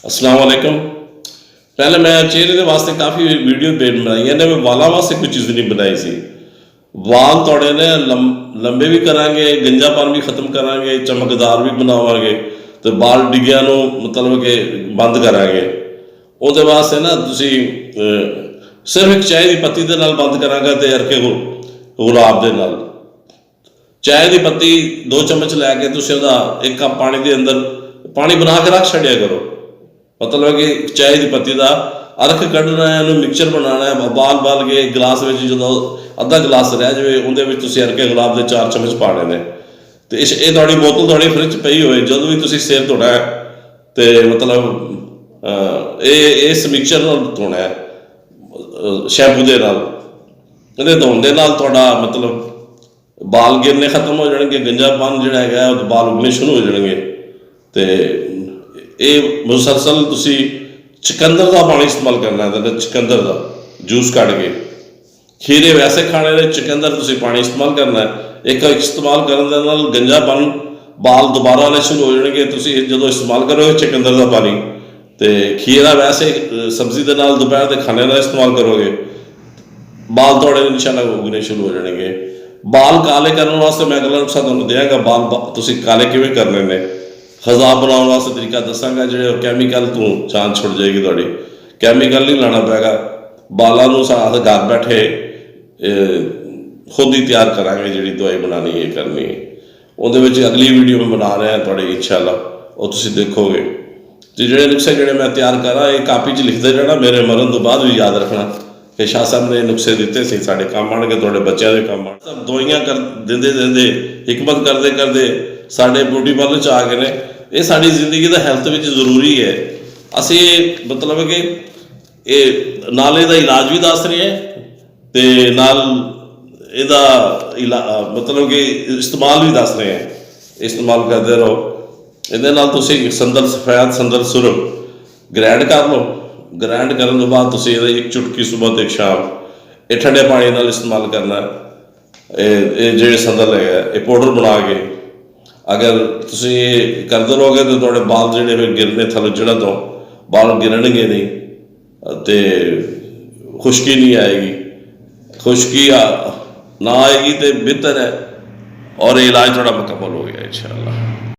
अस्सलाम वालेकुम। पहले मैं चेहरे के वास्ते काफ़ी वीडियो बनाई है, मैं वालों वास्ते कोई चीज़ नहीं बनाई सी। वाल थोड़े ने लंबे भी करांगे, गंजापन भी खत्म करांगे, चमकदार भी बनावांगे, तो बाल डिग्गिया मतलब कि बंद करांगे। ਉਹਦੇ ਵਾਸਤੇ ਨਾ ਤੁਸੀਂ ਸਿਰਫ ਇੱਕ ਚਾਹ ਦੀ ਪੱਤੀ ਦੇ ਨਾਲ ਬੰਦ ਕਰਾਂਗਾ ਤੇ ਅਰਕੇ ਗੁਲਾਬ ਦੇ ਨਾਲ ਚਾਹ ਦੀ ਪੱਤੀ 2 ਚਮਚ ਲੈ ਕੇ ਤੁਸੀਂ ਉਹਦਾ 1 ਕੱਪ ਪਾਣੀ ਦੇ ਅੰਦਰ ਪਾਣੀ ਬਣਾ ਕੇ ਰੱਖ ਛੱਡਿਆ ਕਰੋ। मतलब कि चाय की पत्ती का अर्क कढ़ना है, मिक्सचर बनाना है, बाल के गिलास में जो अद्धा गिलास रह जाए उन्हें अर्के गुलाब के 4 चम्मच पाने ने। तो ये थोड़ी बोतल थोड़ी फ्रिज पई होए जो भी तुम सिर धोना है तो मतलब इस मिक्सचर धोना है शैंपू के नाल। ये धोने के नाल थोड़ा मतलब बाल गिरने खत्म हो जाएंगे, गंजापन जोड़ा है बाल उगने शुरू हो जाएंगे। तो ये मुसलसल तुसी चुकंदर का पानी इस्तेमाल करना है, चुकंदर का जूस कट के। खीरे वैसे खाने ने, चुकंदर तुसी पानी इस्तेमाल करना है। एक इस्तेमाल करने नाल गंजापन बाल दोबारा आने शुरू हो जाएंगे। तुसी जो इस्तेमाल करोगे चुकंदर का पानी तो खीरा वैसे सब्जी के नाल दोपहर के खाने का इस्तेमाल करोगे, बाल थोड़े इंशाल्लाह उगने शुरू हो जाएंगे। बाल काले करने वास्ते मैं अगला नुस्खा तुहानूं देंगा, बाल तुसी काले किवें करने ने। खजाब बनाने वास्ते तरीका दसांगा, जो कैमिकल तो जान छुट जाएगी थोड़ी। कैमिकल नहीं लाना पैगा, बालों साथ घर बैठे खुद ही तैयार करांगे। जी दवाई बनानी है करनी है वो अगली वीडियो में बना रहे हैं थोड़े इंशाल्लाह, वो तुसीं देखोगे। तो जो नुस्खे जो मैं तैयार करा ये कापी च लिखते जाना, मेरे मरण तो बाद भी याद रखना कि शाह साहब ने नुस्खे दिते सी साढ़े काम आने, थोड़े बच्चों के काम आने। सब दवाइयाँ कर देंदे हिकमत करते करते साढ़े ब्यूटी पार्लर च आ गए ने। ये साड़ी जिंदगी का हेल्थ में जरूरी है। असी मतलब कि ये नाल इहदा इलाज भी दस रहे हैं तो नाल इहदा मतलब कि इस्तेमाल भी दस रहे हैं। इस्तेमाल करते रहो। इहदे नाल तुसीं संदल सफैद संदल सुरख ग्राइंड कर लो। ग्राइंड करने तो बाद तुसीं इहदी 1 चुटकी सुबह तो 1 शाम ये ठंडे पानी नाल इस्तेमाल करना है। ये जो संदल है ये पाउडर बना के अगर तुसीं करते रहोगे तो थोड़े बाल जोड़े गिरने थल्ले जड़ा तो बाल गिरनगे नहीं, तो खुश्की नहीं आएगी। खुश्की ना आएगी तो बेहतर है और इलाज थोड़ा मुकम्मल हो गया इंशाअल्लाह।